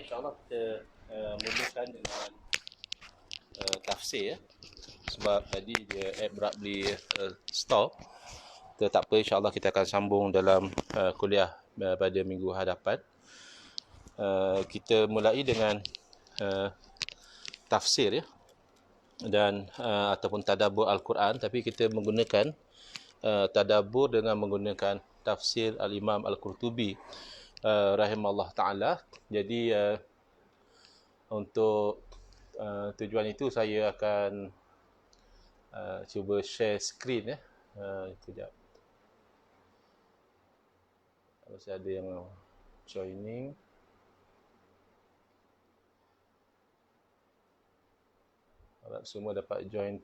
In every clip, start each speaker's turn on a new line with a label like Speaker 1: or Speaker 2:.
Speaker 1: InsyaAllah kita mulakan dengan tafsir ya. Sebab tadi dia abruptly stop. Tak apa, insyaAllah kita akan sambung dalam kuliah pada minggu hadapan. Kita mulai dengan tafsir ya, dan ataupun tadabbur Al-Quran, tapi kita menggunakan tadabbur dengan menggunakan tafsir Al-Imam Al-Qurtubi rahimahullah ta'ala. Jadi untuk tujuan itu saya akan cuba share screen ya. Sekejap. Masih ada yang joining. Harap semua dapat join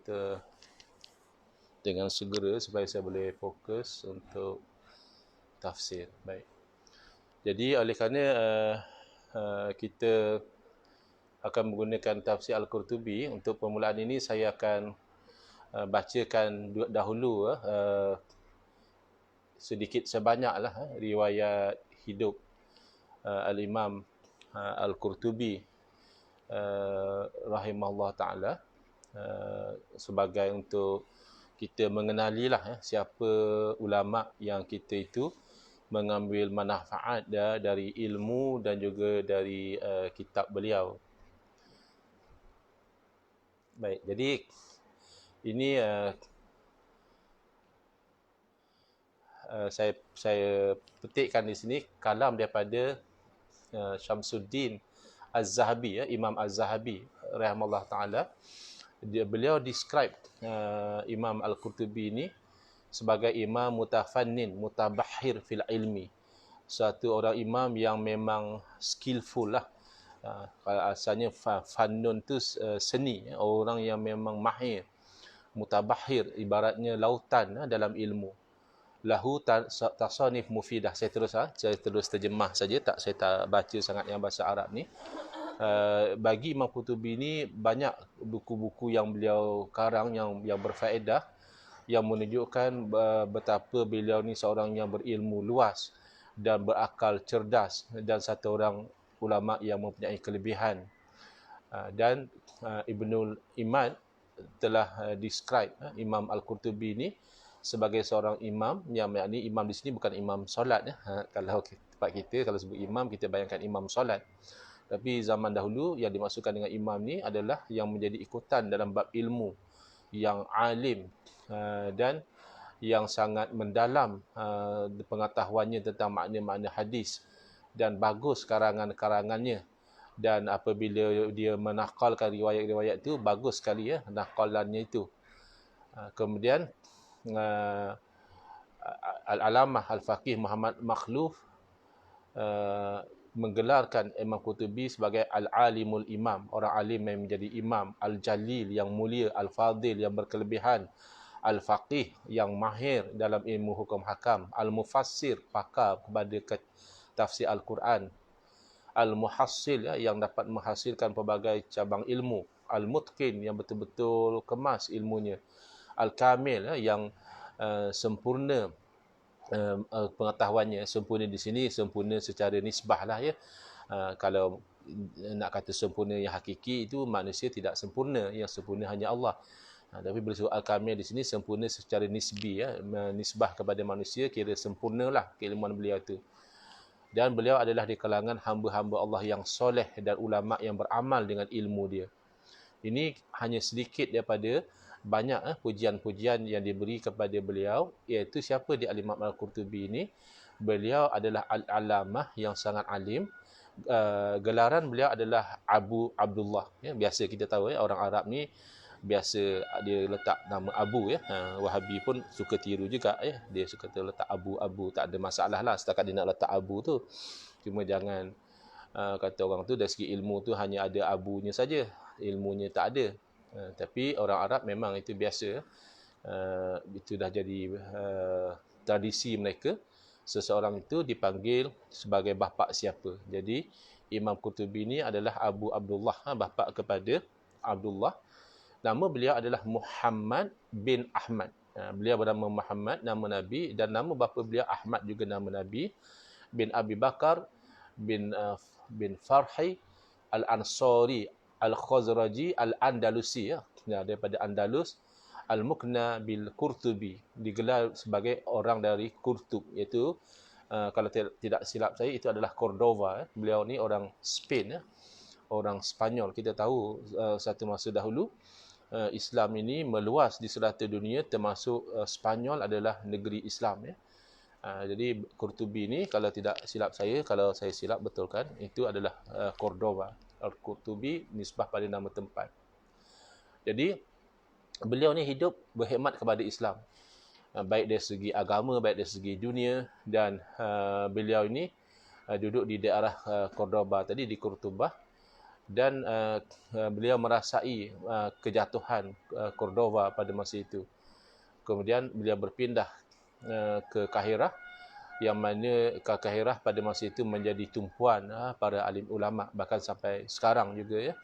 Speaker 1: dengan segera supaya saya boleh fokus untuk tafsir. Baik. Jadi oleh kerana kita akan menggunakan tafsir Al-Qurtubi, untuk permulaan ini saya akan bacakan dahulu sedikit sebanyaklah riwayat hidup Al-Imam Al-Qurtubi rahimahullah ta'ala, sebagai untuk kita mengenalilah siapa ulama yang kita itu mengambil manfaat dari ilmu dan juga dari kitab beliau. Baik, jadi ini saya petikkan di sini kalam daripada Syamsuddin Az-Zahabi ya, Imam Az-Zahabi rahimahullah taala. Beliau describe Imam Al-Qurtubi ini sebagai imam mutafannin, mutabahhir fil ilmi. Satu orang imam yang memang skillful lah. Kalau asalnya fannun tu seni, orang yang memang mahir. Mutabahhir ibaratnya lautan dalam ilmu. Lahu tasanif mufidah. Saya terus terjemah saja, saya tak baca sangat yang bahasa Arab ni. Bagi Imam Qurtubi ni banyak buku-buku yang beliau karang yang berfaedah, yang menunjukkan betapa beliau ni seorang yang berilmu luas dan berakal cerdas, dan satu orang ulama yang mempunyai kelebihan. Dan Ibnul Imad telah describe Imam Al-Qurtubi ni sebagai seorang imam, yang maknanya imam di sini bukan imam solat ya. Kalau tempat kita kalau sebut imam, kita bayangkan imam solat. Tapi zaman dahulu yang dimaksudkan dengan imam ni adalah yang menjadi ikutan dalam bab ilmu, yang alim dan yang sangat mendalam pengetahuannya tentang makna-makna hadis, dan bagus karangan-karangannya. Dan apabila dia menakalkan riwayat-riwayat itu, bagus sekali ya nakalannya itu. Kemudian Al-Alamah Al-Faqih Muhammad Makhluf menggelarkan Imam Qurtubi sebagai Al-Alimul Imam, orang alim yang menjadi imam, Al-Jalil yang mulia, Al-Fadil yang berkelebihan, Al-Faqih yang mahir dalam ilmu hukum hakam, Al-Mufassir pakar kepada tafsir Al-Quran, Al-Muhassil yang dapat menghasilkan pelbagai cabang ilmu, Al-Mutqin yang betul-betul kemas ilmunya, Al-Kamil yang sempurna pengetahuannya. Sempurna di sini sempurna secara nisbah lah ya. Kalau nak kata sempurna yang hakiki, itu manusia tidak sempurna, yang sempurna hanya Allah. Tapi bersebut Al-Kamil di sini sempurna secara nisbi ya, nisbah kepada manusia, kira sempurnalah keilmuan beliau itu. Dan beliau adalah di kalangan hamba-hamba Allah yang soleh dan ulama yang beramal dengan ilmu dia. Ini hanya sedikit daripada banyak pujian-pujian yang diberi kepada beliau, iaitu siapa dia Al-Imam Al-Qurtubi ini. Beliau adalah Al-Alamah yang sangat alim. Gelaran beliau adalah Abu Abdullah ya. Biasa kita tahu ya, orang Arab ni biasa dia letak nama Abu ya. Wahabi pun suka tiru juga ya, dia suka letak Abu, tak ada masalah lah setakat dia nak letak Abu tu. Cuma jangan kata orang tu dari segi ilmu tu hanya ada abunya saja, ilmunya tak ada. Tapi orang Arab memang itu biasa. Itu dah jadi tradisi mereka. Seseorang itu dipanggil sebagai bapa siapa. Jadi Imam Qurtubi ini adalah Abu Abdullah, bapa kepada Abdullah. Nama beliau adalah Muhammad bin Ahmad. Beliau bernama Muhammad, nama Nabi, dan nama bapa beliau Ahmad juga nama Nabi, bin Abi Bakar bin Farhi Al-Ansari Al-Khazraji Al-Andalusi, daripada Andalus. Al-Muqna bil Qurtubi, digelar sebagai orang dari Qurtub, iaitu kalau tidak silap saya itu adalah Cordova. Beliau ni orang Spain, orang Spanyol. Kita tahu satu masa dahulu Islam ini meluas di serata dunia, termasuk Spanyol adalah negeri Islam. Jadi Qurtubi ni kalau tidak silap saya, kalau saya silap betulkan, itu adalah Cordova. Al-Qurtubi nisbah pada nama tempat. Jadi beliau ni hidup berkhidmat kepada Islam, baik dari segi agama, baik dari segi dunia. Dan beliau ini duduk di daerah Cordoba tadi, di Cordoba. Dan beliau merasai kejatuhan Cordoba pada masa itu. Kemudian beliau berpindah ke Kahirah, yang mana Kahirah pada masa itu menjadi tumpuan para alim ulama, bahkan sampai sekarang juga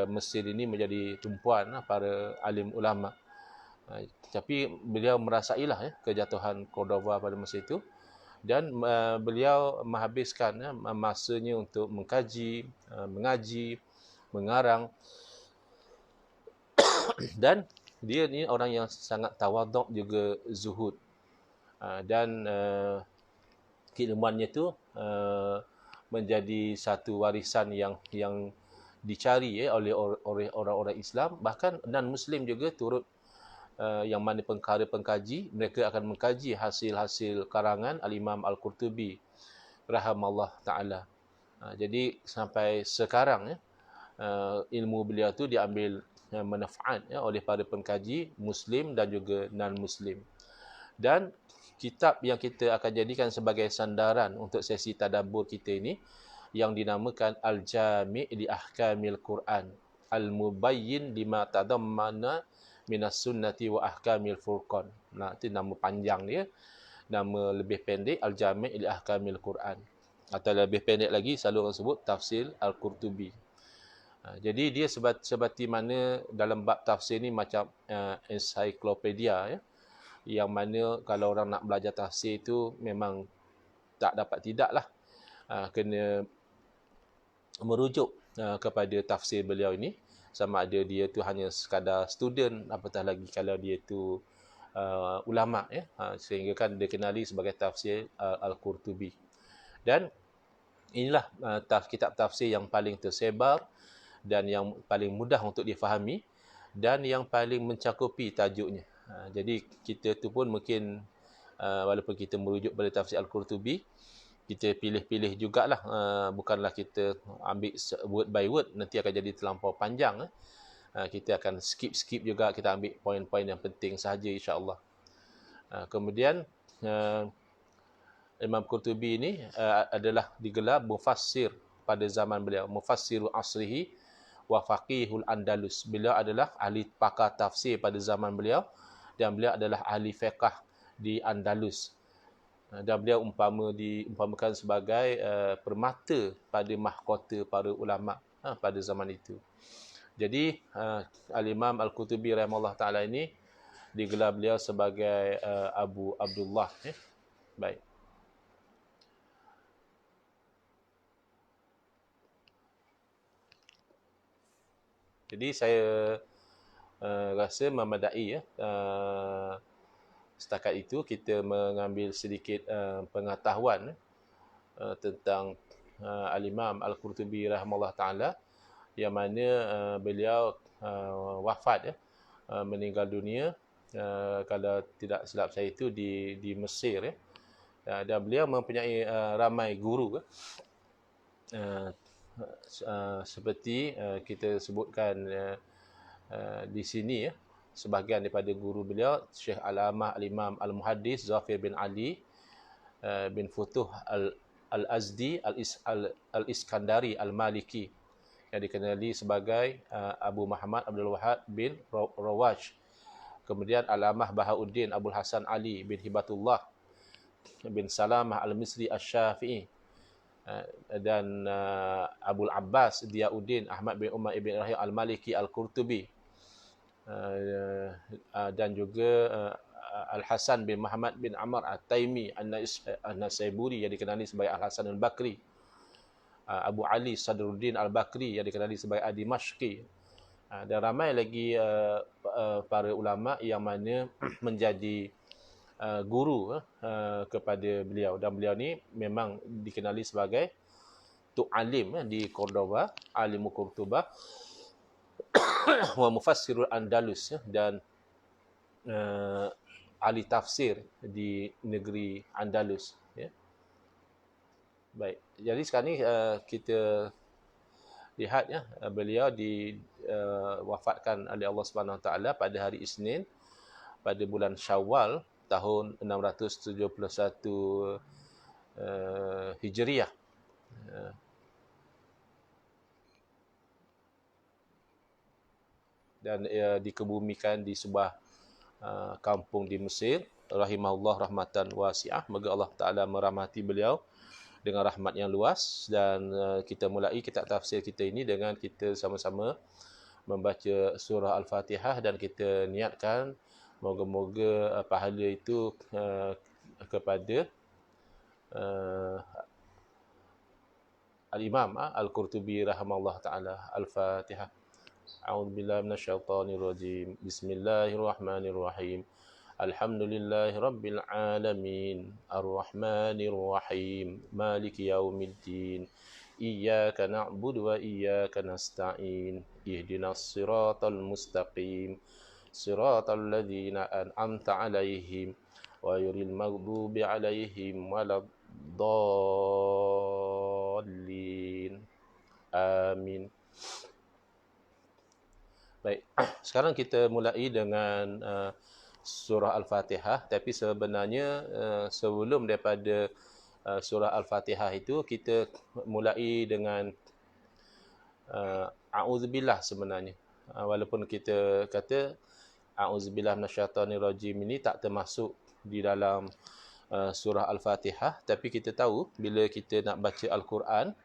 Speaker 1: Mesir ini menjadi tumpuan para alim ulama. Tapi beliau merasailah kejatuhan Cordoba pada masa itu, dan beliau menghabiskan masanya untuk mengkaji, mengaji, mengarang. Dan dia ni orang yang sangat tawaduk juga zuhud, dan keilmuannya tu menjadi satu warisan yang dicari oleh orang-orang Islam. Bahkan non-Muslim juga turut, yang mana pengkaji, mereka akan mengkaji hasil-hasil karangan Al-Imam Al-Qurtubi rahimallahu ta'ala. Jadi sampai sekarang ilmu beliau tu diambil manfaat oleh para pengkaji Muslim dan juga non-Muslim. Dan kitab yang kita akan jadikan sebagai sandaran untuk sesi tadabbur kita ini, yang dinamakan Al-Jami' li Ahkamil Quran Al-Mubayyin lima tadammana minas sunnati wa ahkamil furqan. Itu nama panjang dia. Nama lebih pendek Al-Jami' li Ahkamil Quran, atau lebih pendek lagi selalu orang sebut Tafsir Al-Qurtubi. Jadi dia seperti mana dalam bab tafsir ni macam ensiklopedia, yang mana kalau orang nak belajar tafsir itu memang tak dapat tidaklah kena merujuk kepada tafsir beliau ini, sama ada dia tu hanya sekadar student, apatah lagi kalau dia tu ulama, sehingga kan dikenali sebagai tafsir Al-Qurtubi. Dan inilah kitab tafsir yang paling tersebar dan yang paling mudah untuk difahami dan yang paling mencakupi tajuknya. Jadi kita tu pun mungkin walaupun kita merujuk pada tafsir Al-Qurtubi, kita pilih-pilih jugalah, bukanlah kita ambil word by word, nanti akan jadi terlampau panjang. Kita akan skip juga, kita ambil poin-poin yang penting sahaja insya-Allah. Kemudian Imam Qurtubi ini adalah digelar mufassir pada zaman beliau, mufassiru asrihi wa faqihul Andalus. Beliau adalah ahli pakar tafsir pada zaman beliau, dan beliau adalah ahli fiqh di Andalus. Dan beliau diumpamakan sebagai permata pada mahkota para ulama pada zaman itu. Jadi Al-Imam Al-Qurtubi rahimahullah ta'ala ini digelar beliau sebagai Abu Abdullah. Baik. Jadi saya rasa memadai setakat itu kita mengambil sedikit pengetahuan tentang Al-Imam Al-Qurtubi rahimahullah ta'ala, yang mana beliau wafat, meninggal dunia, kalau tidak silap saya itu di Mesir. Dan beliau mempunyai ramai guru, seperti kita sebutkan di sini, sebahagian daripada guru beliau Syekh Al-Amah Al-Imam Al-Muhaddis Zafir bin Ali bin Futuh Al-Azdi Al-Iskandari Al-Maliki, yang dikenali sebagai Abu Muhammad Abdul Wahab bin Rawaj. Kemudian Al-Amah Bahauddin Abdul Hasan Ali bin Hibatullah bin Salamah Al-Misri Asy-Syafi'i, dan Abul Abbas Diyauddin Ahmad bin Umar ibn Rahim Al-Maliki Al-Qurtubi, dan juga Al-Hasan bin Muhammad bin Amr At-Taimi An-Nasaiburi, yang dikenali sebagai Al-Hasan Al-Bakri. Abu Ali Sadruddin Al-Bakri yang dikenali sebagai Ad-Dimashqi. Dan ramai lagi para ulama yang mana menjadi guru kepada beliau, dan beliau ni memang dikenali sebagai Tuk Alim di Cordoba, Alimu Qurtuba wa Mufassirul Andalus, dan ahli tafsir di negeri Andalus. Baik, jadi sekarang ni kita lihat beliau diwafatkan oleh Allah Subhanahu Wa Taala pada hari Isnin pada bulan Syawal tahun 671 Hijriah. Dan dikebumikan di sebuah kampung di Mesir. Rahimahullah rahmatan wasi'ah. Moga Allah Ta'ala merahmati beliau dengan rahmat yang luas. Dan kita mulai kitab tafsir kita ini dengan kita sama-sama membaca surah Al-Fatihah, dan kita niatkan moga-moga pahala itu kepada Al-Imam Al-Qurtubi rahimahullah ta'ala. Al-Fatihah. A'udzubillahi minasyaitonirrajim. Bismillahirrahmanirrahim. Alhamdulillahi rabbil alamin. Ar-Rahmanirrahim. Maliki yaumiddin. Iyyaka na'budu wa iyyaka nasta'in. Ihdinas siratal mustaqim. Siratal ladzina an'amta 'alaihim ghairil maghdubi 'alaihim waladdallin. Amin. Baik, sekarang kita mulai dengan surah Al-Fatihah. Tapi sebenarnya sebelum daripada surah Al-Fatihah itu, kita mulai dengan A'udzubillah sebenarnya. Walaupun kita kata A'udzubillah minasyaitonirrajim ini tak termasuk di dalam surah Al-Fatihah, tapi kita tahu bila kita nak baca Al-Quran,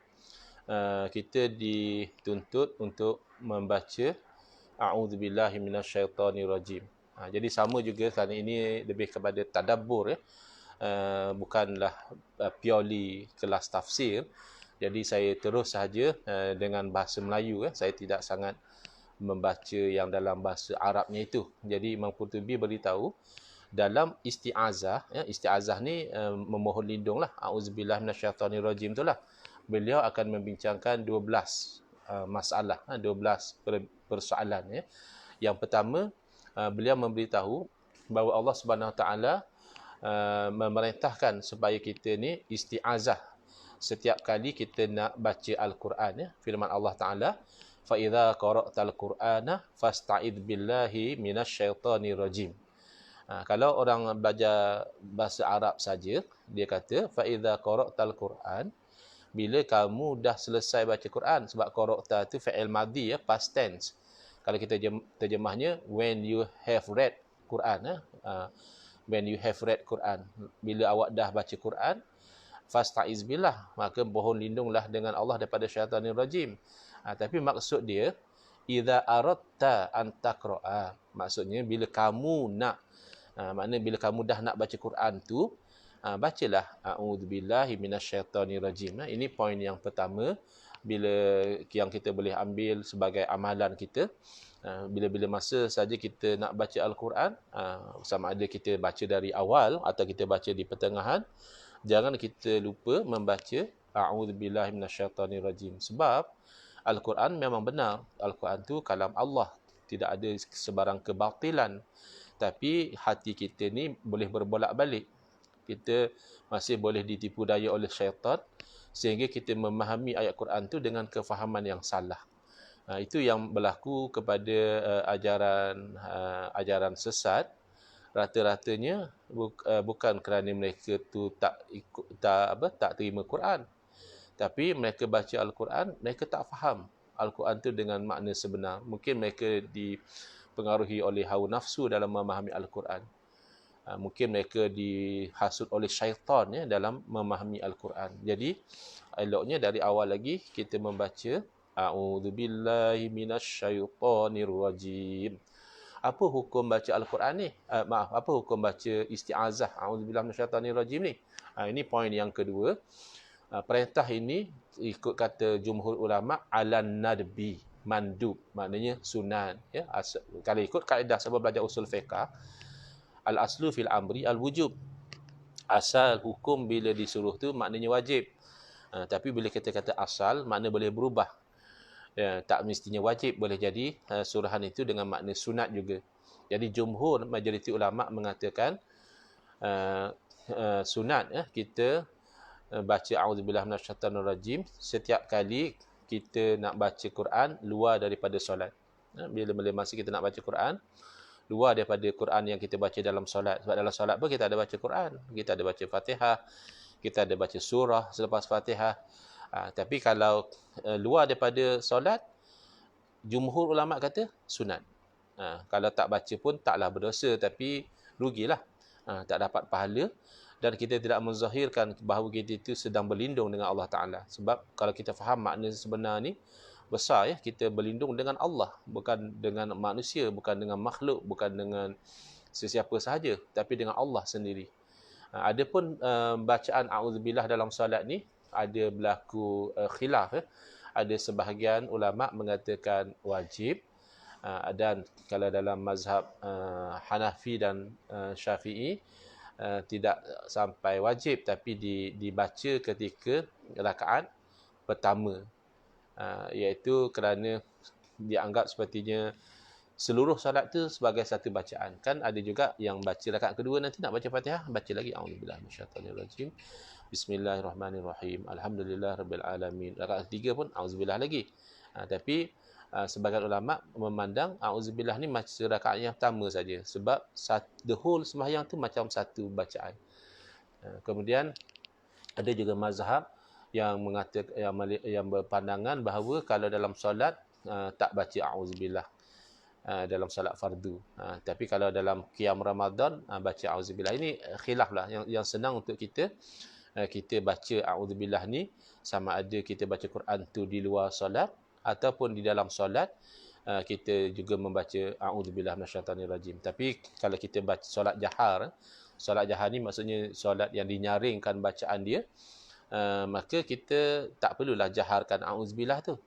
Speaker 1: kita dituntut untuk membaca A'udzubillahi minasyaitonirrajim. Jadi sama juga kerana ini lebih kepada tadabbur, bukanlah purely kelas tafsir. Jadi saya terus sahaja dengan bahasa Melayu. Saya tidak sangat membaca yang dalam bahasa Arabnya itu. Jadi Imam Qurtubi beritahu dalam isti'azah, isti'azah ni memohon lindung lah, A'udzubillahi minasyaitonirrajim itulah. Beliau akan membincangkan 12 masalah, 12 persoalan. Yang pertama, beliau memberitahu bahawa Allah Subhanahu Wa Taala memerintahkan supaya kita ni isti'azah setiap kali kita nak baca Al-Quran. Firman Allah Taala, fa idza qara'tal Qur'ana fasta'id billahi minasyaitonir rajim. Kalau orang belajar bahasa Arab saja, dia kata fa idza qara'tal Qur'an, bila kamu dah selesai baca Quran. Sebab qara'ta tu fa'il madhi, past tense. Kalau kita terjemahnya when you have read Quran, when you have read Quran, bila awak dah baca Quran, fasta'iz billah, maka mohon lindunglah dengan Allah daripada syaitanir rajim. Tapi maksud dia idza aradta an taqra'a, maksudnya bila kamu nak, maknanya bila kamu dah nak baca Quran tu, bacalah a'udzubillahi minasyaitonir rajim. Ini poin yang pertama bila yang kita boleh ambil sebagai amalan kita. Bila-bila masa saja kita nak baca Al-Quran, sama ada kita baca dari awal atau kita baca di pertengahan, jangan kita lupa membaca a'udzubillahi minasyaitonir rajim. Sebab Al-Quran memang benar, Al-Quran tu kalam Allah, tidak ada sebarang kebatilan. Tapi hati kita ni boleh berbolak-balik. Kita masih boleh ditipu daya oleh syaitan, sehingga kita memahami ayat Quran tu dengan kefahaman yang salah. Itu yang berlaku kepada ajaran sesat. Rata-ratanya bukan kerana mereka tu tak terima Quran, tapi mereka baca Al-Quran, mereka tak faham Al-Quran tu dengan makna sebenar. Mungkin mereka dipengaruhi oleh hawa nafsu dalam memahami Al-Quran. Mungkin mereka dihasut oleh syaitan dalam memahami Al-Quran. Jadi eloknya dari awal lagi kita membaca A'udzubillahi minasyaitonir rajim. Apa hukum baca Al-Quran ni? Apa hukum baca isti'azah A'udzubillahi minasyaitonir rajim ni? Ini poin yang kedua. Perintah ini ikut kata jumhur ulama alan nadbi, mandub, maknanya sunat ya. Kalau ikut kaedah sebab belajar usul fiqh, al aslu fil amri al wujub. Asal hukum bila disuruh tu maknanya wajib. Tapi bila kita kata asal, makna boleh berubah. Ya, tak mestinya wajib, boleh jadi suruhan itu dengan makna sunat juga. Jadi jumhur majoriti ulama mengatakan sunat kita baca auzubillah minasyaitanir rajim setiap kali kita nak baca Quran luar daripada solat. Bila masa kita nak baca Quran luar daripada Quran yang kita baca dalam solat. Sebab dalam solat pun kita ada baca Quran, kita ada baca Fatihah, kita ada baca surah selepas Fatihah. Tapi kalau luar daripada solat, jumhur ulama kata sunat. Kalau tak baca pun taklah berdosa, tapi rugilah. Tak dapat pahala. Dan kita tidak menzahirkan bahawa kita itu sedang berlindung dengan Allah Ta'ala. Sebab kalau kita faham makna sebenar ni, besar ya, kita berlindung dengan Allah. Bukan dengan manusia, bukan dengan makhluk, bukan dengan sesiapa sahaja, tapi dengan Allah sendiri. Adapun bacaan a'udzubillah dalam solat ni, ada berlaku khilaf. Ada sebahagian ulama mengatakan wajib, dan kalau dalam mazhab Hanafi dan Syafi'i tidak sampai wajib, tapi dibaca ketika rakaat pertama, iaitu kerana dianggap sepertinya seluruh solat tu sebagai satu bacaan. Kan ada juga yang baca rakaat kedua nanti nak baca Fatihah, baca lagi a'udzubillahi minasyaitanirrajim, bismillahirrahmanirrahim, alhamdulillahirabbil alamin. Rakaat ketiga pun a'udzubillah lagi. Tapi sebagian ulama memandang a'udzubillah ni macam rakaat yang pertama saja, sebab the whole sembahyang tu macam satu bacaan. Kemudian ada juga mazhab yang mengatakan yang berpandangan bahawa kalau dalam solat tak baca a'udzubillah dalam solat fardu. Tapi kalau dalam qiyam Ramadan baca a'udzubillah. Ini khilaf lah. Yang senang untuk kita baca a'udzubillah ni sama ada kita baca Quran tu di luar solat ataupun di dalam solat, kita juga membaca a'udzubillah minasyaitanirrajim. Tapi kalau kita baca solat jahar ni maksudnya solat yang dinyaringkan bacaan dia, maka kita tak perlulah jaharkan a'udzubillah tu.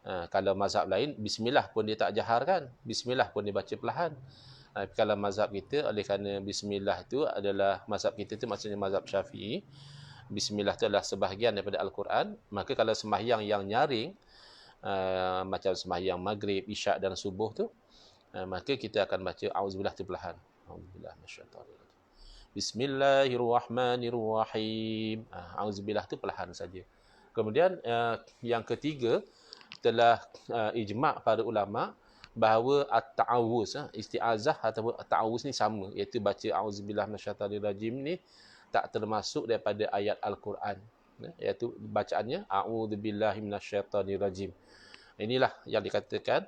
Speaker 1: Kalau mazhab lain, bismillah pun dia tak jaharkan, bismillah pun dia baca perlahan. Kalau mazhab kita, oleh kerana bismillah tu adalah mazhab kita tu maksudnya mazhab Syafi'i, bismillah tu adalah sebahagian daripada Al-Quran, maka kalau sembahyang yang nyaring, macam sembahyang maghrib, isyak dan subuh tu, maka kita akan baca auzubillah tu perlahan. Auzubillah minasyaitanirrajim, bismillahirrahmanirrahim. Auzubillah tu perlahan saja. Kemudian yang ketiga, telah ijma' para ulama bahawa at-ta'awuz, isti'azah ataupun at-ta'awuz ni sama, iaitu baca auzubillah minasyaitanirrajim ni tak termasuk daripada ayat Al-Quran, iaitu bacaannya a'udzubillahi minasyaitanirrajim. Inilah yang dikatakan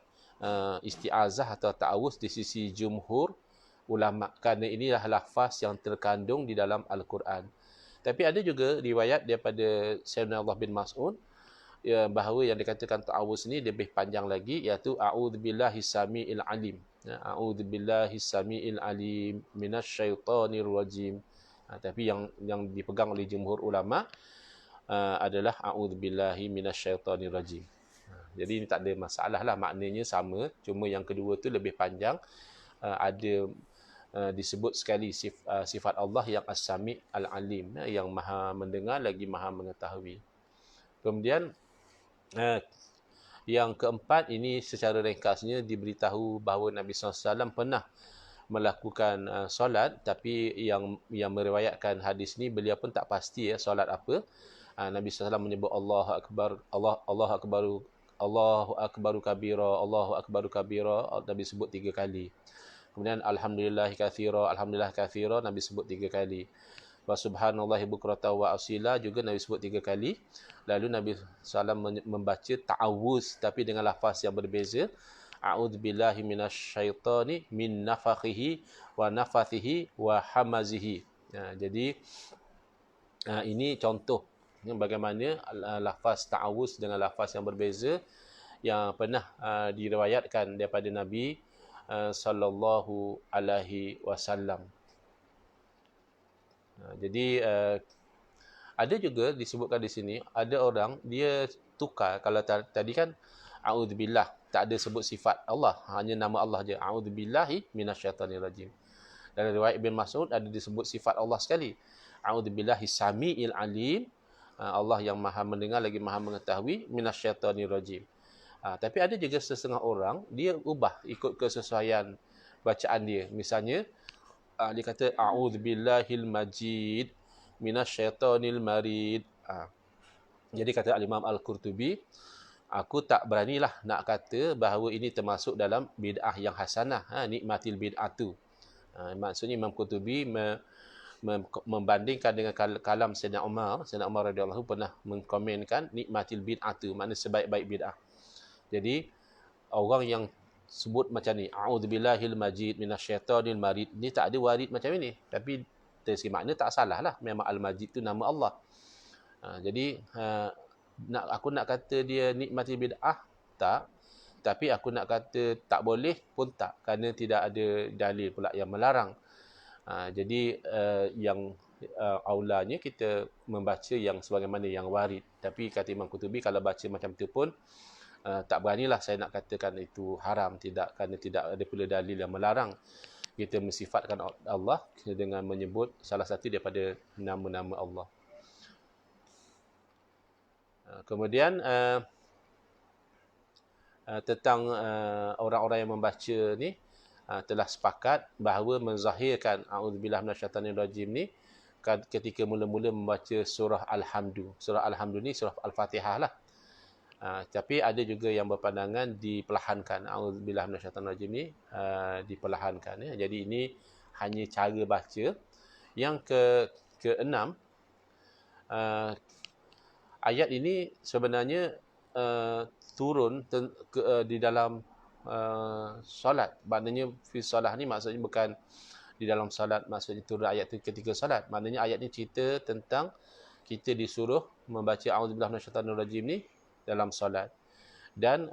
Speaker 1: isti'azah atau ta'awuz di sisi jumhur ulama, kerana inilah lafaz yang terkandung di dalam Al-Quran. Tapi ada juga riwayat daripada Sayyidina Allah bin Mas'ud bahawa yang dikatakan ta'awuz ni lebih panjang lagi, iaitu a'udzubillahi samiil alim. A'udzubillahi samiil alim minasyaitonir rajim. Tapi yang dipegang oleh jumhur ulama adalah a'udzubillahi minasyaitonir rajim. Jadi ini tak ada masalah lah, maknanya sama, cuma yang kedua tu lebih panjang. Ada disebut sekali sifat Allah yang as-sami' al-alim, yang maha mendengar lagi maha mengetahui. Kemudian yang keempat, ini secara ringkasnya diberitahu bahawa Nabi SAW pernah melakukan solat, tapi yang meriwayatkan hadis ni beliau pun tak pasti solat apa. Nabi SAW menyebut Allahu Akbar, Allahu Akbaru, Allahu Akbaru kabira, Allahu Akbaru kabira, Nabi sebut 3 kali. Kemudian alhamdulillah kathira, Nabi sebut 3 kali. Wa subhanallahi bukratan wa asila juga Nabi sebut 3 kali. Lalu Nabi SAW membaca ta'awuz tapi dengan lafaz yang berbeza. A'udzubillahi minasyaitani min nafakhihi wa nafathihi wa hamazihi. Jadi ini contoh bagaimana lafaz ta'awuz dengan lafaz yang berbeza yang pernah diriwayatkan daripada Nabi sallallahu alaihi wasallam. Jadi Ada juga disebutkan di sini, ada orang dia tukar, kalau tadi kan a'udzubillah, tak ada sebut sifat Allah, hanya nama Allah je, a'udzubillahi minasyaitonirrajim. Dalam riwayat Ibn Mas'ud ada disebut sifat Allah sekali, a'udzubillahi samiil alim, Allah yang maha mendengar lagi maha mengetahui, minasyaitonirrajim. Tapi ada juga setengah orang dia ubah ikut kesesuaian bacaan dia. Misalnya dia kata a'udzubillahil majid minasyaitonil marid. Jadi kata Al-Imam Al-Qurtubi, aku tak beranilah nak kata bahawa ini termasuk dalam bid'ah yang hasanah, nikmatil bid'atu. Maksudnya Imam Qurtubi membandingkan dengan kalam Sayyidina Umar. Sayyidina Umar radhiyallahu pernah mengkomenkan nikmatil bid'atu, makna sebaik-baik bid'ah. Jadi orang yang sebut macam ni, a'udzubillahil majid minasyaitonil marid, ni tak ada warid macam ini, tapi dari segi makna tak salah lah, memang Al-Majid tu nama Allah. Jadi aku nak kata dia nikmati bid'ah, tak. Tapi aku nak kata tak boleh pun tak, kerana tidak ada dalil pula yang melarang. Jadi yang aulanya kita membaca yang sebagaimana yang warid. Tapi kata Imam Qurtubi, kalau baca macam tu pun tak beranilah saya nak katakan itu haram, tidak, kerana tidak ada pula dalil yang melarang kita mensifatkan Allah dengan menyebut salah satu daripada nama-nama Allah. Kemudian tentang orang-orang yang membaca ni telah sepakat bahawa menzahirkan a'udzubillahi minasyaitanirrajim ni ketika mula-mula membaca surah Al-Hamdu. Surah Al-Hamdu ni surah Al-Fatihah lah. Tapi ada juga yang berpandangan diperlahankan, a'udzubillahi minasyaitanirrajim ni diperlahankan, ya. Jadi ini hanya cara baca. Yang keenam, ayat ini sebenarnya turun di dalam solat. Maknanya fi solat ni maksudnya bukan di dalam solat, maksudnya turun ayat itu ketika solat. Maknanya ayat ni cerita tentang kita disuruh membaca a'udzubillahi minasyaitanirrajim ni dalam solat. Dan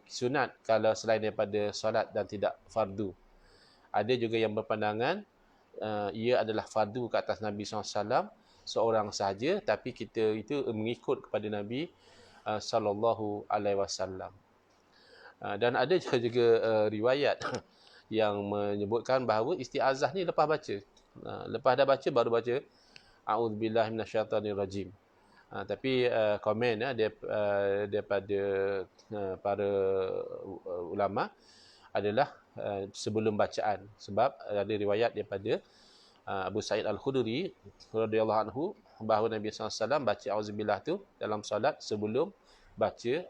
Speaker 1: sunat kalau selain daripada solat dan tidak fardu. Ada juga yang berpandangan ia adalah fardu ke atas Nabi SAW seorang sahaja, tapi kita itu mengikut kepada Nabi SAW. Dan ada juga riwayat yang menyebutkan bahawa isti'azah ni lepas baca. Lepas dah baca baru baca a'udzubillahi minasyaitanirrajim. Tapi komen daripada para ulama adalah sebelum bacaan, sebab ada riwayat daripada Abu Sa'id Al-Khudri radhiyallahu anhu bahawa Nabi SAW baca auzubillah tu dalam solat sebelum baca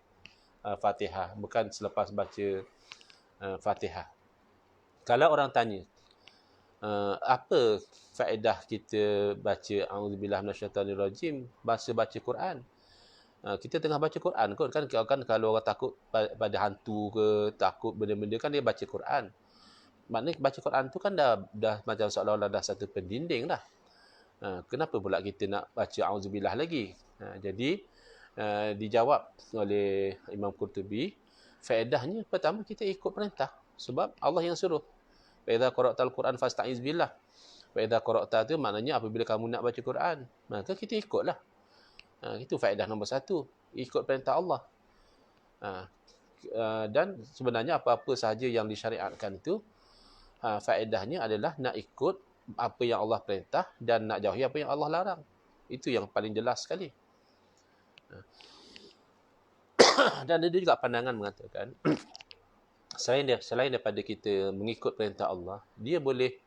Speaker 1: Fatihah, bukan selepas baca Fatihah. Kalau orang tanya apa faedah kita baca a'udzubillahi minasyaitanirrajim masa baca Quran? Kita tengah baca Quran kot, kan kalau orang takut pada hantu ke, takut benda-benda, kan dia baca Quran. Maknanya baca Quran tu kan dah macam seolah-olah dah satu pendinding dah. Kenapa pula kita nak baca auzubillah lagi? Jadi dijawab oleh Imam Qurtubi, faedahnya pertama kita ikut perintah, sebab Allah yang suruh. Fa idza qara'tal Quran fasta'iz billah. Fa idza qara'ta tu maknanya apabila kamu nak baca Quran, maka kita ikutlah. Itu faedah nombor satu, ikut perintah Allah. Dan sebenarnya apa-apa sahaja yang disyariatkan itu, faedahnya adalah nak ikut apa yang Allah perintah dan nak jauhi apa yang Allah larang. Itu yang paling jelas sekali. Dan ada juga pandangan mengatakan selain daripada kita mengikut perintah Allah, dia boleh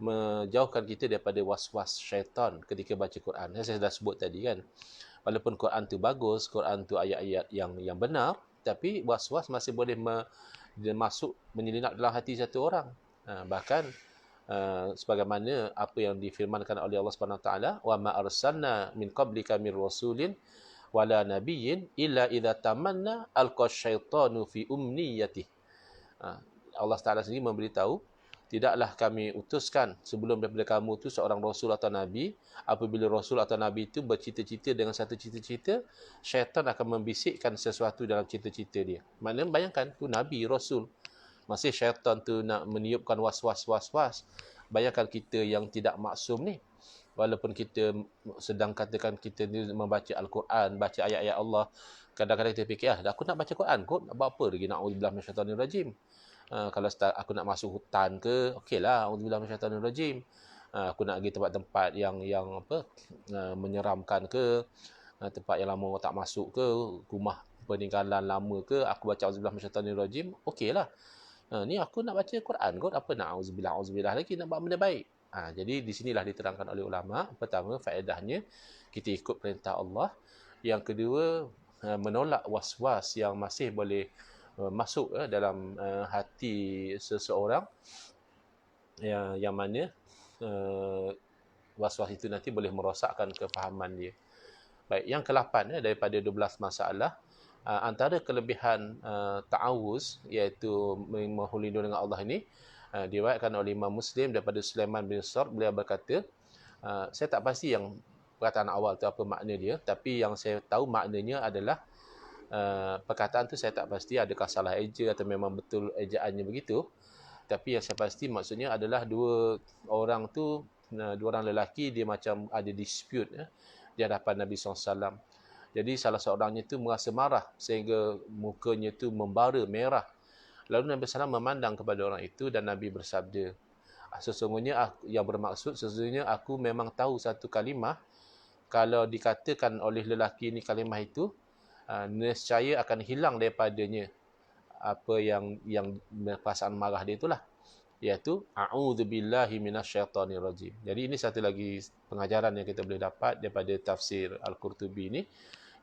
Speaker 1: menjauhkan kita daripada was-was syaitan ketika baca Quran. Saya dah sebut tadi kan, walaupun Quran tu bagus, Quran tu ayat-ayat yang benar, tapi was-was masih boleh masuk menyelinap dalam hati satu orang. Bahkan sebagaimana apa yang difirmankan oleh Allah Subhanahu Wa Taala, wa ma arsalna min qablika mir rasulin wala nabiyyin illa idza tamanna alqa syaitanu fi umniyatihi. Allah Taala sendiri memberitahu, tidaklah kami utuskan sebelum daripada kamu tu seorang rasul atau nabi, apabila rasul atau nabi itu bercita-cita dengan satu cita-cita, syaitan akan membisikkan sesuatu dalam cita-cita dia. Maknanya bayangkan tu nabi, rasul, masih syaitan tu nak meniupkan was-was. Bayangkan kita yang tidak maksum ni. Walaupun kita sedang katakan kita ni membaca Al-Quran, baca ayat-ayat Allah, kadang-kadang kita fikir, aku nak baca Quran kot, nak buat apa lagi, na'udzubillah minasyaitanir rajim. Kalau aku nak masuk hutan ke, okeylah, na'udzubillah minasyaitanir rajim. Aku nak pergi tempat-tempat yang apa, menyeramkan ke, tempat yang lama orang tak masuk ke, rumah peninggalan lama ke, aku baca auzubillah minasyaitanir rajim, okeylah. Ni aku nak baca Quran kot, apa nak auzubillah lagi, nak buat benda baik. Jadi di sinilah diterangkan oleh ulama. Pertama, faedahnya kita ikut perintah Allah. Yang kedua, menolak was-was yang masih boleh masuk dalam hati seseorang, yang mana was-was itu nanti boleh merosakkan kefahaman dia. Baik, yang ke-8 daripada 12 masalah, antara kelebihan ta'awuz, iaitu memohon lindung dengan Allah ini, diriwayatkan oleh Imam Muslim daripada Sulaiman bin Sard. Beliau berkata, saya tak pasti yang perkataan awal tu apa makna dia, tapi yang saya tahu maknanya adalah perkataan tu saya tak pasti adakah salah eja atau memang betul ejaannya begitu. Tapi yang saya pasti maksudnya adalah dua orang lelaki, dia macam ada dispute di hadapan Nabi SAW. Jadi salah seorangnya tu merasa marah sehingga mukanya tu membara merah. Lalu Nabi SAW memandang kepada orang itu dan Nabi bersabda, sesungguhnya yang bermaksud, sesungguhnya aku memang tahu satu kalimah, kalau dikatakan oleh lelaki ini kalimah itu, nescaya akan hilang daripadanya apa yang perasaan marah dia itulah, iaitu a'udzubillahi minasyaitonir rajim. Jadi ini satu lagi pengajaran yang kita boleh dapat daripada tafsir Al-Qurtubi ini,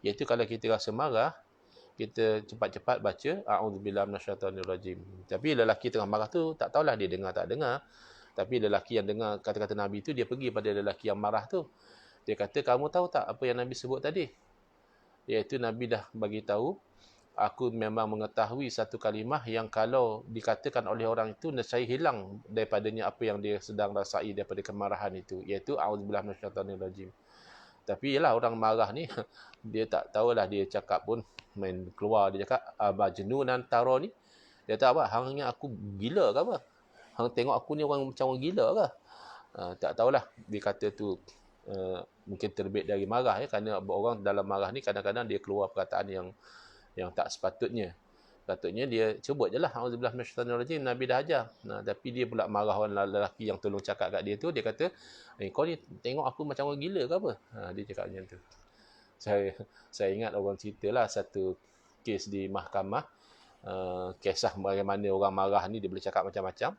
Speaker 1: iaitu kalau kita rasa marah, kita cepat-cepat baca a'udzubillahi minasyaitonir rajim. Tapi lelaki tengah marah tu tak tahulah dia dengar tak dengar. Tapi lelaki yang dengar kata-kata Nabi tu, dia pergi pada lelaki yang marah tu. Dia kata, kamu tahu tak apa yang Nabi sebut tadi? Iaitu Nabi dah bagi tahu, aku memang mengetahui satu kalimah yang kalau dikatakan oleh orang itu, nescaya hilang daripadanya apa yang dia sedang rasai daripada kemarahan itu, iaitu a'udzubillahi minasyaitonir rajim. Tapi ialah orang marah ni, dia tak tahulah, dia cakap pun main keluar, dia cakap majnunan taro ni. Dia tak apa, hang ingat aku gila ke apa? Hang tengok aku ni orang macam orang gila ke? Tak tahulah, dia kata tu mungkin terbit dari marah kerana orang dalam marah ni kadang-kadang dia keluar perkataan yang tak sepatutnya. Patutnya dia sebut je lah auzubillahi minasyaitanir rajim, Nabi dah ajar. Tapi dia pula marah orang lelaki yang tolong cakap kat dia tu. Dia kata, kau ni tengok aku macam orang gila ke apa? Dia cakap macam tu. Saya ingat orang ceritalah satu kes di mahkamah, kisah bagaimana orang marah ni dia boleh cakap macam-macam.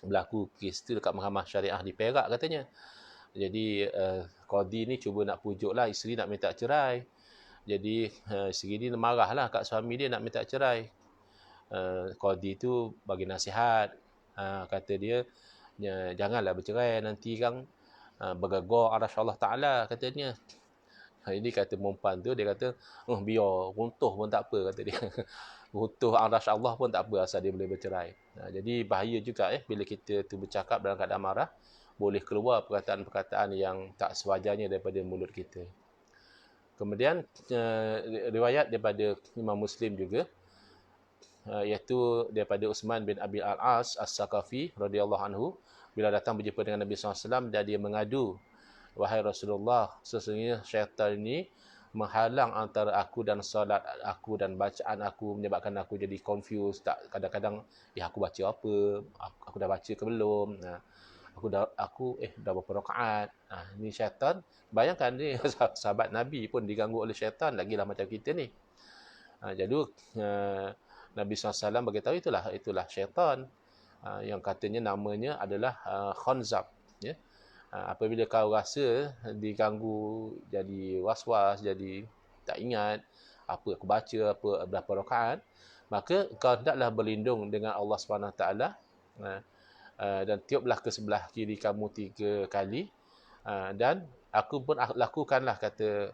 Speaker 1: Berlaku kes tu dekat mahkamah syariah di Perak katanya. Jadi qadi ni cuba nak pujuk lah isteri nak minta cerai. Jadi isteri ni marahlah kat suami dia nak minta cerai. Qadi tu bagi nasihat, kata dia, janganlah bercerai, nanti kan bergegar arasy Allah Ta'ala, katanya. Ini kata perempuan tu, dia kata, biar runtuh pun tak apa, kata dia. Runtuh arasy Allah pun tak apa asal dia boleh bercerai. Jadi bahaya juga bila kita tu bercakap dalam keadaan marah, boleh keluar perkataan-perkataan yang tak sewajarnya daripada mulut kita. Kemudian riwayat daripada Imam Muslim juga, iaitu daripada Uthman bin Abi Al-As As-Saqafi radhiyallahu anhu, bila datang berjumpa dengan Nabi SAW dan dia mengadu, wahai Rasulullah, sesungguhnya syaitan ini menghalang antara aku dan solat aku dan bacaan aku, menyebabkan aku jadi confused. Kadang-kadang aku baca apa, aku dah baca ke belum, aku dah berapa rakaat. Ni syaitan. Bayangkan ni sahabat Nabi pun diganggu oleh syaitan, lagilah macam kita ni. Jadi Nabi SAW beritahu itulah syaitan, yang katanya namanya adalah Khanzab, ya. Apabila kau rasa diganggu, jadi was-was, jadi tak ingat apa aku baca, berapa rakaat, maka kau hendaklah berlindung dengan Allah SWT, dan tiuplah ke sebelah kiri kamu 3 kali, dan aku pun lakukanlah, kata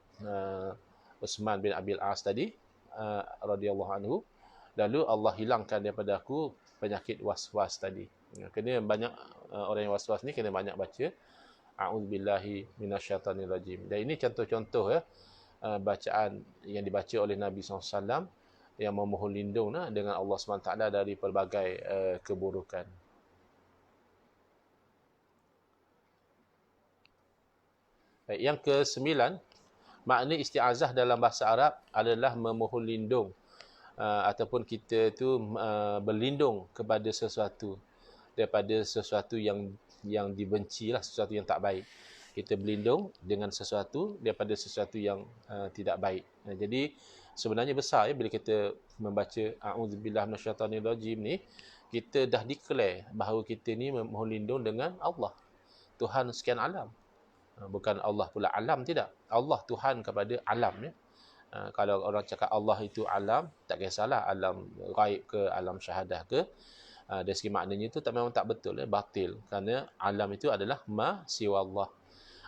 Speaker 1: Uthman bin Abil As tadi radhiyallahu anhu, lalu Allah hilangkan daripada aku penyakit was-was tadi. Kena banyak orang yang was-was ni kena banyak baca a'udzubillahi minasyaitanir rajim. Dan ini contoh-contoh bacaan yang dibaca oleh Nabi SAW yang memohon lindung dengan Allah SWT dari pelbagai keburukan. Baik, yang ke-9, makna isti'azah dalam bahasa Arab adalah memohon lindung ataupun kita tu berlindung kepada sesuatu, daripada sesuatu yang dibenci lah, sesuatu yang tak baik. Kita berlindung dengan sesuatu daripada sesuatu yang tidak baik. Jadi sebenarnya besar ya bila kita membaca a'udzubillah minasyaitanirrajim ni, kita dah declare bahawa kita ni memohon lindung dengan Allah, Tuhan sekian alam. Bukan Allah pula alam, tidak. Allah Tuhan kepada alam ya. Kalau orang cakap Allah itu alam, tak kisahlah alam gaib ke alam syahadah ke, dari segi maknanya itu memang tak betul, batil. Kerana alam itu adalah ma siwa Allah,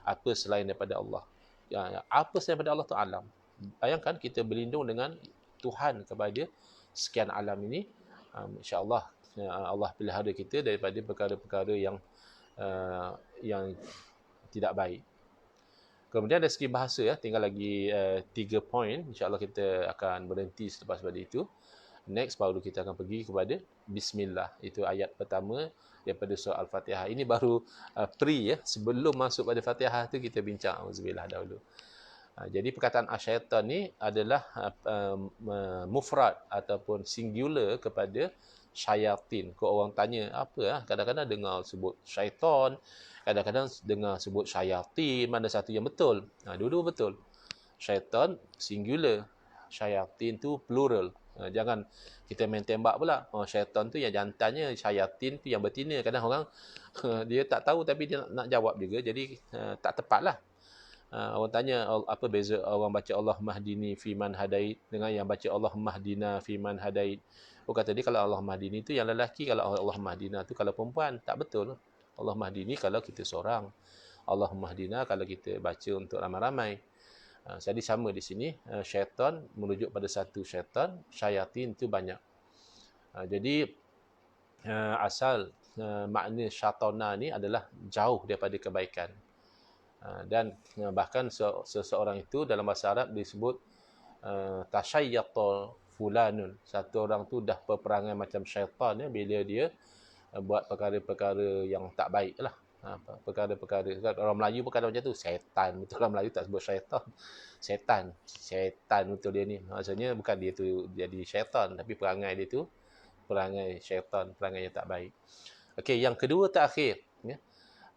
Speaker 1: apa selain daripada Allah. Apa selain daripada Allah itu alam. Bayangkan kita berlindung dengan Tuhan kepada sekian alam ini, insya-Allah Allah pelihara kita daripada perkara-perkara yang tidak baik. Kemudian dari segi bahasa ya, tinggal lagi 3 poin. InsyaAllah kita akan berhenti selepas pada itu. Next baru kita akan pergi kepada Bismillah. Itu ayat pertama daripada surah Al-Fatihah. Ini baru pre ya. Sebelum masuk pada Fatihah tu kita bincang auzubillah dahulu. Jadi perkataan asyaitan ni adalah mufrad ataupun singular kepada syayatin. Kalau orang tanya apa kadang-kadang dengar sebut syaitan, kadang-kadang dengar sebut syayatin, mana satu yang betul? Dua-dua betul. Syaitan singular, syayatin tu plural. Jangan kita main tembak pula. Syaitan tu yang jantannya, syayatin tu yang betina. Kadang orang dia tak tahu tapi dia nak jawab juga. Jadi tak tepatlah. Orang tanya apa beza orang baca Allah mahdini fiman hadait dengan yang baca Allah mahdina fiman hadait. Kata dia kalau Allah mahdini tu yang lelaki, kalau Allah mahdina tu kalau perempuan. Tak betul. Allah mahdini kalau kita seorang. Allah mahdina kalau kita baca untuk ramai-ramai. Jadi sama di sini, syaitan merujuk pada satu syaitan, syayatin tu banyak. Jadi asal makna syaitana ni adalah jauh daripada kebaikan. Dan bahkan seseorang itu dalam bahasa Arab disebut tashayyata fulanun. Satu orang tu dah berperangai macam syaitan ya, bila dia buat perkara-perkara yang tak baik lah. Perkara-perkara orang Melayu pun kadang macam tu, syaitan. Betul, orang Melayu tak sebut syaitan, syaitan betul dia ni. Maksudnya bukan dia tu jadi syaitan, tapi perangai dia tu perangai syaitan, perangai yang tak baik. Okey, yang kedua terakhir ya.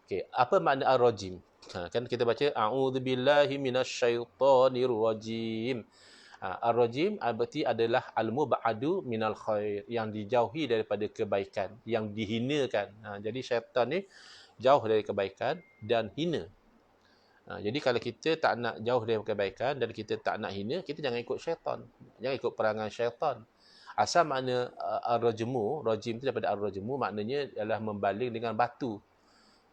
Speaker 1: Okey, apa makna ar-rajim? Kan kita baca a'udzubillahi minasyaitonirrajim. Ar-rajim berarti adalah al-mub'adu minal khair, yang dijauhi daripada kebaikan, yang dihinakan. Jadi syaitan ni jauh dari kebaikan dan hina. Jadi kalau kita tak nak jauh dari kebaikan dan kita tak nak hina, kita jangan ikut syaitan. Jangan ikut perangai syaitan. Asal makna ar-rajmu, rajim tu daripada ar-rajmu, maknanya adalah membaling dengan batu.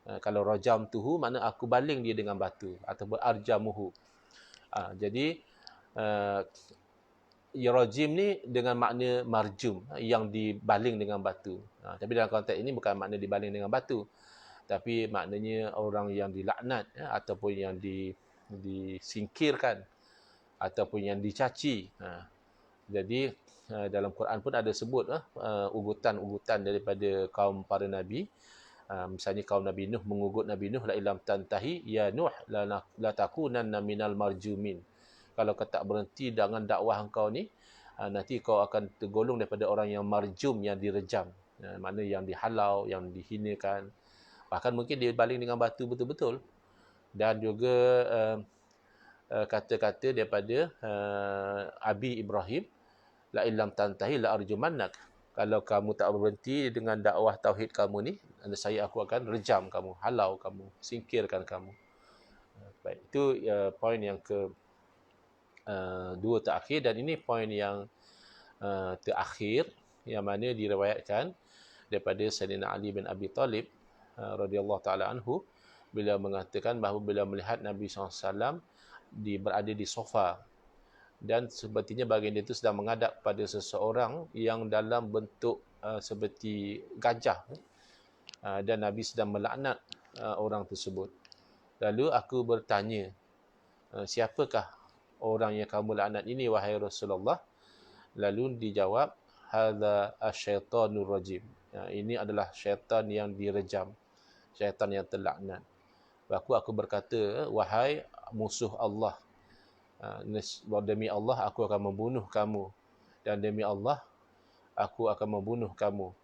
Speaker 1: Kalau rajam tuhu, makna aku baling dia dengan batu, ataupun arjamuhu. Jadi rajim ni dengan makna marjum, yang dibaling dengan batu. Tapi dalam konteks ini bukan makna dibaling dengan batu, tapi maknanya orang yang dilaknat ataupun yang disingkirkan ataupun yang dicaci. Jadi dalam Quran pun ada sebut ugutan-ugutan daripada kaum para nabi. Misalnya kaum Nabi Nuh mengugut Nabi Nuh, la ilam tantahi ya Nuh la takunanna minal marjumin. Kalau kau tak berhenti dengan dakwah engkau ni, nanti kau akan tergolong daripada orang yang marjum, yang direjam. Makna yang dihalau, yang dihinakan. Bahkan mungkin dia baling dengan batu betul-betul. Dan juga kata-kata daripada Abi Ibrahim, la ilam tantahi la arjumannak. Kalau kamu tak berhenti dengan dakwah tauhid kamu ni, aku akan rejam kamu, halau kamu, singkirkan kamu. Baik, itu poin yang dua terakhir, dan ini poin yang terakhir yang mana diriwayatkan daripada Sayyidina Ali bin Abi Talib radhiyallahu taala anhu, bila mengatakan bahawa bila melihat Nabi SAW berada di sofa, dan sepertinya baginda itu sedang menghadap pada seseorang yang dalam bentuk seperti gajah, dan Nabi sedang melaknat orang tersebut. Lalu aku bertanya, siapakah orang yang kamu laknat ini wahai Rasulullah? Lalu dijawab, hadza asyaitonur rajim. Ini adalah syaitan yang direjam, syaitan yang terlaknat. Aku berkata, wahai musuh Allah, demi Allah aku akan membunuh kamu, dan demi Allah aku akan membunuh kamu,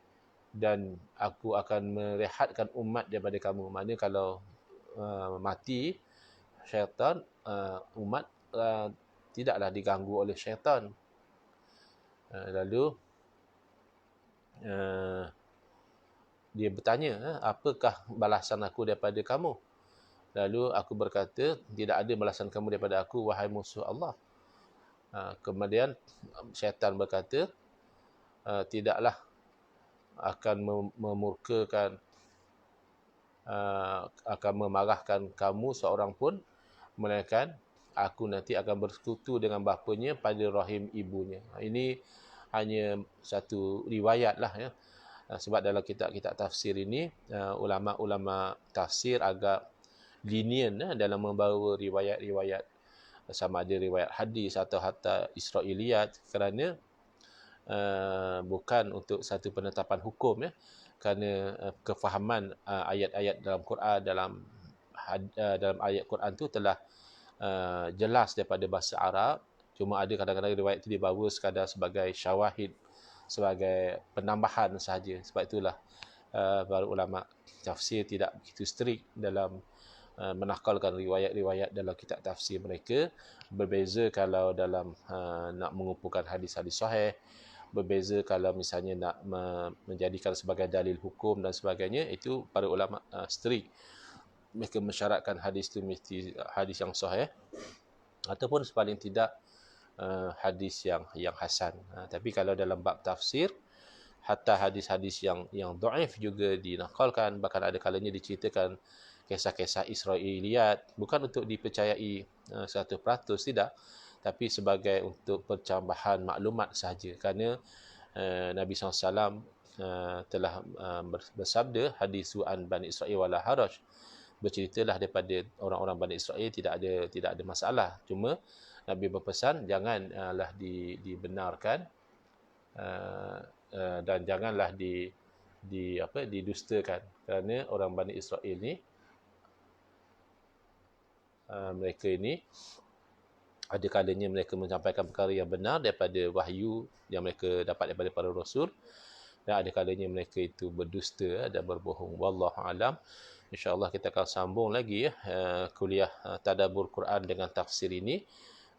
Speaker 1: dan aku akan merehatkan umat daripada kamu. Maknanya kalau mati syaitan, umat tidaklah diganggu oleh syaitan. Lalu dia bertanya, apakah balasan aku daripada kamu? Lalu aku berkata, tidak ada balasan kamu daripada aku, wahai musuh Allah. Kemudian syaitan berkata, tidaklah akan memurkakan, akan memarahkan kamu seorang pun, melainkan aku nanti akan bersekutu dengan bapanya pada rahim ibunya. Ini hanya satu riwayat lah ya. Sebab dalam kitab-kitab tafsir ini, ulama-ulama tafsir agak lenient dalam membawa riwayat-riwayat, sama ada riwayat hadis atau hatta Israiliyat, kerana bukan untuk satu penetapan hukum ya, kerana kefahaman ayat-ayat dalam Quran, dalam ayat Quran tu telah jelas daripada bahasa Arab. Cuma ada kadang-kadang riwayat itu dibawa sekadar sebagai syawahid, sebagai penambahan sahaja. Sebab itulah para ulama tafsir tidak begitu strict dalam menakalkan riwayat-riwayat dalam kitab tafsir mereka. Berbeza kalau dalam nak mengumpulkan hadis-hadis sahih, berbeza kalau misalnya nak menjadikan sebagai dalil hukum dan sebagainya. Itu para ulama strict. Mereka mensyaratkan hadis itu mesti hadis yang sahih, ataupun sepaling tidak hadis yang hasan. Tapi kalau dalam bab tafsir, hatta hadis-hadis yang dhaif juga dinakalkan. Bahkan ada kalanya diceritakan kisah-kisah Israiliyat, bukan untuk dipercayai 100%, tidak, tapi sebagai untuk percambahan maklumat sahaja. Kerana Nabi SAW telah bersabda, hadisu an Bani Israil wala haraj, berceritalah daripada orang-orang Bani Israel, tidak ada masalah. Cuma Nabi berpesan janganlah dibenarkan dan janganlah didustakan, kerana orang Bani Israel ni, mereka ini ada kalanya mereka menyampaikan perkara yang benar daripada wahyu yang mereka dapat daripada para rasul, dan ada kalanya mereka itu berdusta dan berbohong. Wallahu alam. InsyaAllah kita akan sambung lagi kuliah tadabbur Quran dengan tafsir ini,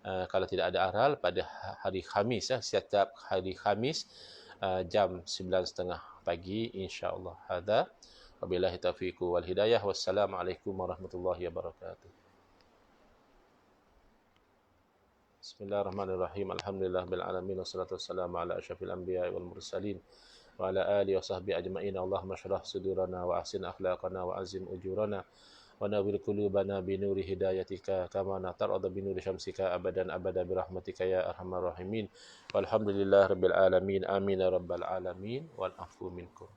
Speaker 1: kalau tidak ada aral, pada hari Khamis setiap hari Khamis jam 9.30 pagi insya-Allah. Hadza wabillahi taufiq wal hidayah. Wassalamualaikum warahmatullahi wabarakatuh. Bismillahirrahmanirrahim. Alhamdulillahirabbil alamin, wassalatu wassalamu ala asyrafil anbiya'i wal mursalin wa ala alihi wa sahbihi ajma'in. Allahumma shrah sudurana wa ahsin akhlaqana wa azim ujurana wa nawwir qulubana bi nuri hidayatika kama natarada bi nuri syamsika abadan abada bi rahmatika ya arhamar rahimin. Walhamdulillahirabbil alamin. Amin ya rabbal alamin wal afu minkum.